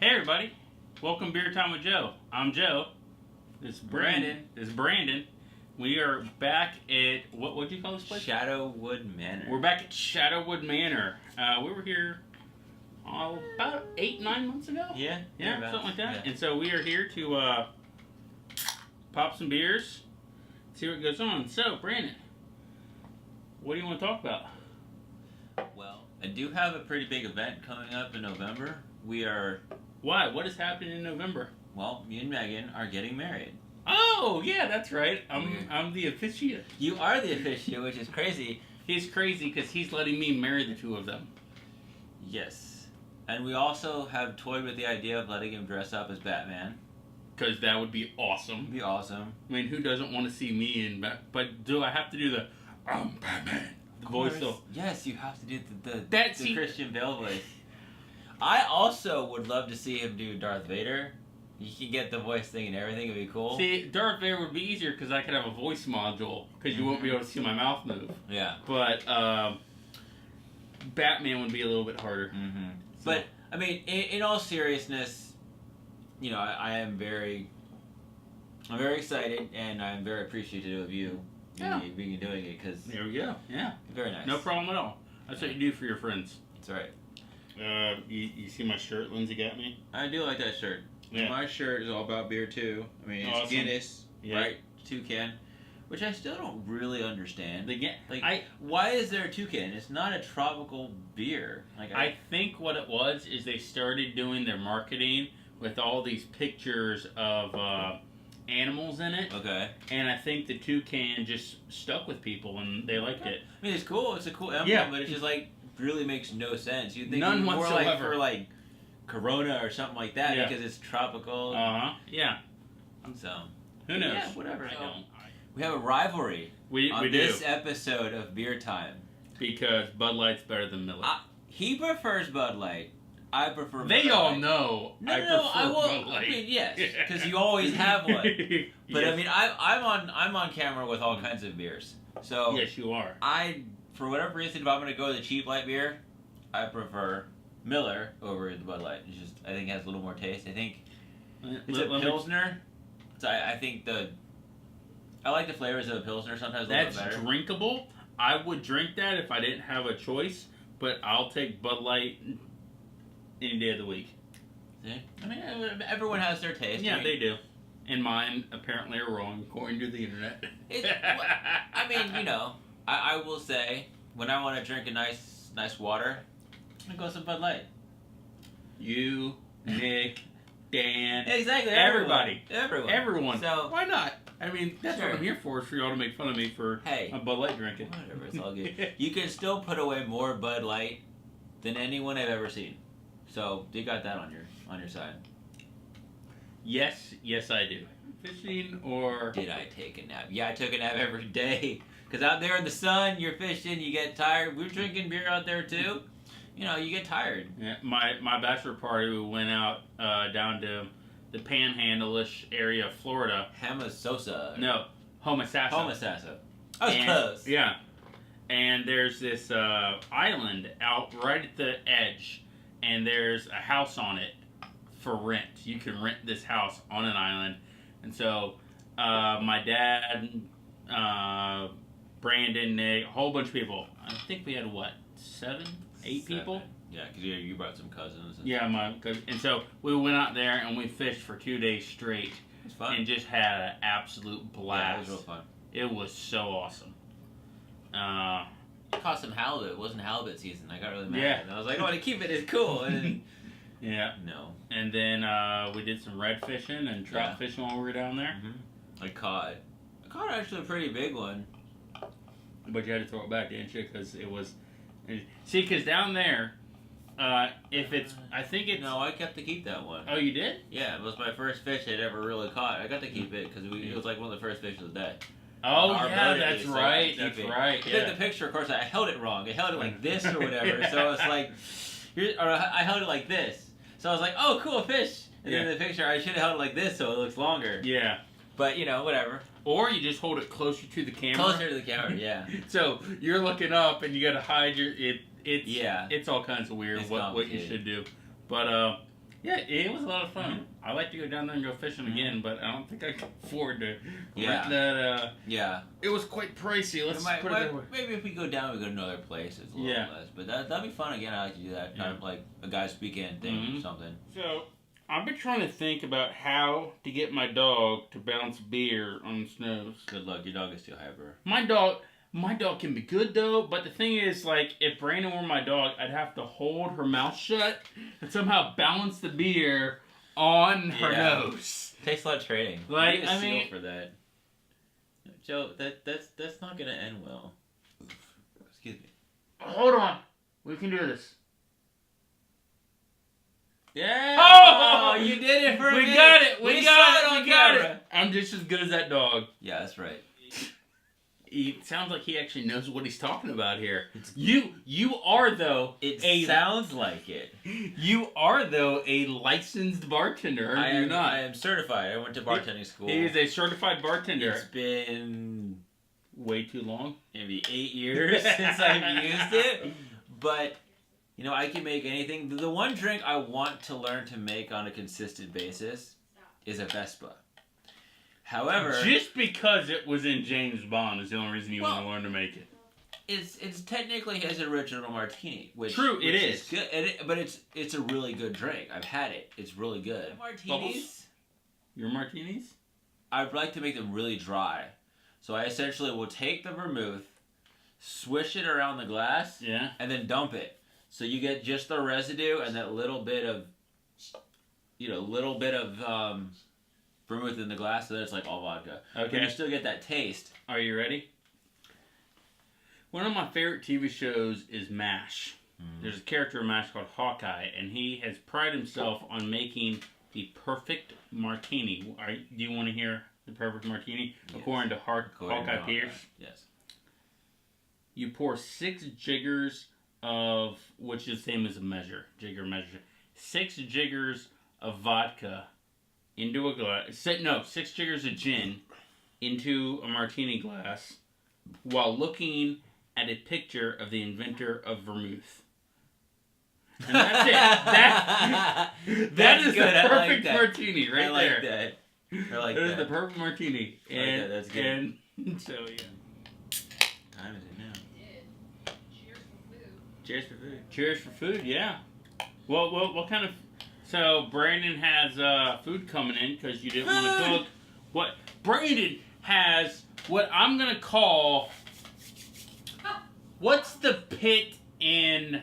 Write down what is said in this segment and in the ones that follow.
Hey everybody, welcome Beer Time with Joe. I'm Joe. This is Brandon. This is Brandon. We are back at what'd you call this place? Shadowwood Manor. We're back at Shadowwood Manor. We were here about 8-9 months ago. Yeah, something like that. Yeah. And so we are here to pop some beers, see what goes on. So Brandon, what do you want to talk about? Well, I do have a pretty big event coming up in November. We are, Why? What is happening in November? well, me and Megan are getting married. Oh yeah, that's right. I'm the officiant. You are the officiant, which is crazy. He's crazy because he's letting me marry the two of them. Yes. And we also have toyed with the idea of letting him dress up as Batman. Because that would be awesome. It'd be awesome. I mean, who doesn't want to see me in But do I have to do the I'm Batman? The voice though. Yes, you have to do the That's Christian Bale voice. I also would love to see him do Darth Vader. You can get the voice thing and everything. It'd be cool. See, Darth Vader would be easier because I could have a voice module because you won't be able to see my mouth move. Yeah. But Batman would be a little bit harder. Mm-hmm. So. But I mean, in all seriousness, you know, I'm very excited and I'm very appreciative of you being doing it because There we go. Yeah. very nice. No problem at all. That's what you do for your friends. That's right. You see my shirt Lindsay got me? I do like that shirt. Yeah. My shirt is all about beer too. I mean, it's Awesome. Guinness, Yeah. right? Toucan, which I still don't really understand. Like, Why is there a toucan? It's not a tropical beer. Like I think what it was is they started doing their marketing with all these pictures of animals in it, okay. and I think the toucan just stuck with people and they liked it. I mean, it's cool. It's a cool emblem, Yeah. but it's just like really makes no sense. You think None more like whatsoever. for like Corona or something like that Yeah. because it's tropical. Yeah. So Who knows? Yeah, whatever. I So, don't. we have a rivalry We on do this episode of Beer Time. because Bud Light's better than Miller. He prefers Bud Light. I prefer Bud They Light. all know. No, I no, prefer I will. Bud Light. I mean, yes, because you always have one. But Yes. I mean, I'm on camera with all kinds of beers. So Yes, you are. for whatever reason, if I'm gonna go with a cheap light beer, I prefer Miller over the Bud Light. It's just I think it has a little more taste. I think it's a Pilsner. So I think I like the flavors of a Pilsner sometimes a little That's bit better. drinkable. I would drink that if I didn't have a choice, but I'll take Bud Light any day of the week. Yeah. I mean, everyone has their taste. Yeah, I mean, they do. And mine apparently are wrong, according to the internet. I mean, you know, I will say when I want to drink a nice water, I go some Bud Light. You, Nick, Dan, Exactly. Everybody. Everyone. So why not? I mean, that's Sure. what I'm here for, is for y'all to make fun of me for hey, a Bud Light drinking. whatever, it's all good. You can still put away more Bud Light than anyone I've ever seen. So you got that on your side. Yes, I do. Fishing or... Did I take a nap? Yeah, I took a nap every day. Because out there in the sun, you're fishing, you get tired. We're drinking beer out there too. You know, you get tired. Yeah, my bachelor party, we went out down to the Panhandle-ish area of Florida. Hamasosa. No, Homosassa. Homosassa. I was And- close. Yeah. And there's this island out right at the edge, and there's a house on it for rent. You can rent this house on an island. And so my dad, Brandon, Nick, a whole bunch of people. I think we had, 8 people? Yeah, because you brought some cousins. And Yeah, and so we went out there and we fished for 2 days straight It's fun. and just had an absolute Yeah, blast. it was real fun. It was so awesome. I caught some halibut. It wasn't halibut season. I got really mad. Yeah. And I was like, I want to keep it. It's cool. And then, Yeah. no. And then we did some red fishing and trout fishing while we were down there. I caught actually a pretty big one. But you had to throw it back, didn't you? Because it was... See, because down there, if it's... I think it's... No, I kept to keep that one. Oh, you did? Yeah, it was my first fish I'd ever really caught. I got to keep it because it was like one of the first fish of the day. Oh, Our yeah, boat that's is, so right. I keep That's it. right. I Yeah. took the picture, of course, I held it wrong. I held it like this or whatever. So it's like, I held it like this. So I was like, oh, cool, fish. And then in the picture, I should have held it like this so it looks longer. Yeah. But, you know, whatever. Or you just hold it closer to the camera. Closer to the camera, yeah. So you're looking up and you got to hide your... It's Yeah. It's all kinds of weird It's what you complicated. should do. But Yeah, it was a lot of fun. I like to go down there and go fishing again, but I don't think I can afford to rent that. It was quite pricey. Let's put it that way. Maybe if we go down, we go to another place. It's a little less, but that'd be fun again. I like to do that, kind of like a guys' weekend thing or something. So I've been trying to think about how to get my dog to bounce beer on the snows. Good luck. Your dog is too hyper. My dog can be good though, but the thing is, like, if Brandon were my dog, I'd have to hold her mouth shut and somehow balance the beer on her nose. Takes a lot of training. Like, I mean, for that, Joe, that's not gonna end well. Excuse me. Hold on, we can do this. Yeah! Oh, you did it for me. We got it. We got it on camera. I'm just as good as that dog. Yeah, that's right. He sounds like he actually knows what he's talking about here. You are though. Sounds like it. You are though a licensed bartender. I am certified. I went to bartending school. He is a certified bartender. It's been way too long. Maybe 8 years since I've used it. But you know, I can make anything. The one drink I want to learn to make on a consistent basis is a Vespa. However, just because it was in James Bond is the only reason you want to learn to make it. It's technically his original martini, which it is good, but it's a really good drink. I've had it; it's really good. Martinis. Bubbles? Your martinis? I'd like to make them really dry, so I essentially will take the vermouth, swish it around the glass, and then dump it. So you get just the residue and that little bit of, vermouth in the glass, so that it's like all vodka. Okay. But you still get that taste. Are you ready? One of my favorite TV shows is MASH. There's a character in MASH called Hawkeye, and he has prided himself on making the perfect martini. Do you want to hear the perfect martini? Yes. According to Hawkeye Pierce? Yes. You pour 6 jiggers of, which is the same as a measure. 6 jiggers of vodka into a glass. 6 jiggers of gin into a martini glass while looking at a picture of the inventor of vermouth. And that's it. That is the perfect martini right there. I like that. That is the perfect martini. And that's good. And so, yeah. Time is it now? Cheers for food. Cheers for food, yeah. Well, what kind of... So, Brandon has food coming in because you didn't want to cook. What Brandon has, what I'm going to call... What's the pit in...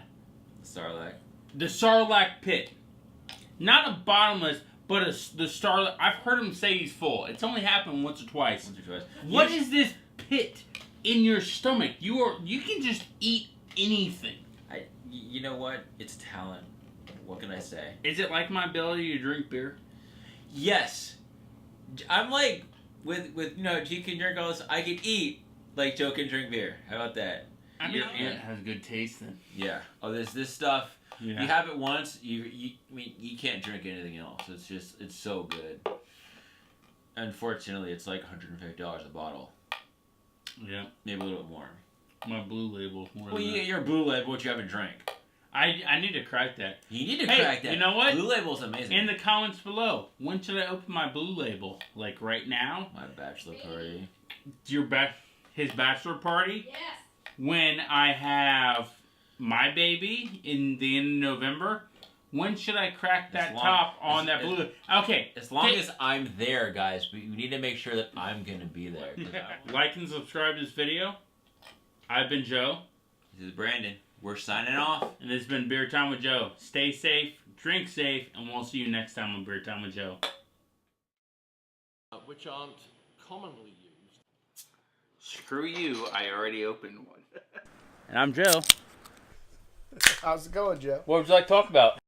Sarlacc. The Sarlacc pit. Not a bottomless, but the Sarlacc... I've heard him say he's full. It's only happened once or twice. What is this pit in your stomach? You can just eat anything. You know what? It's talent. What can I say? Is it like my ability to drink beer? Yes. I'm like, with you can drink all this. I can eat like Joe can drink beer. How about that? I mean, your aunt has good taste then. Yeah. Oh, this stuff. Yeah. You have it once. You can't drink anything else. It's so good. Unfortunately, it's like $150 a bottle. Yeah. Maybe a little bit more. My Blue Label. Well, you get your Blue Label, but you haven't drank. I need to crack that. You need to crack that. You know what? Blue Label's amazing. In the comments below, when should I open my Blue Label? Like right now? My bachelor party. His bachelor party? Yes. When I have my baby in the end of November? When should I crack that top on that Blue Label? Okay. As long as I'm there, guys, but you need to make sure that I'm going to be there. Like and subscribe to this video. I've been Joe. This is Brandon. We're signing off. And this has been Beer Time with Joe. Stay safe, drink safe, and we'll see you next time on Beer Time with Joe. Which aren't commonly used. Screw you, I already opened one. And I'm Joe. How's it going, Joe? What would you like to talk about?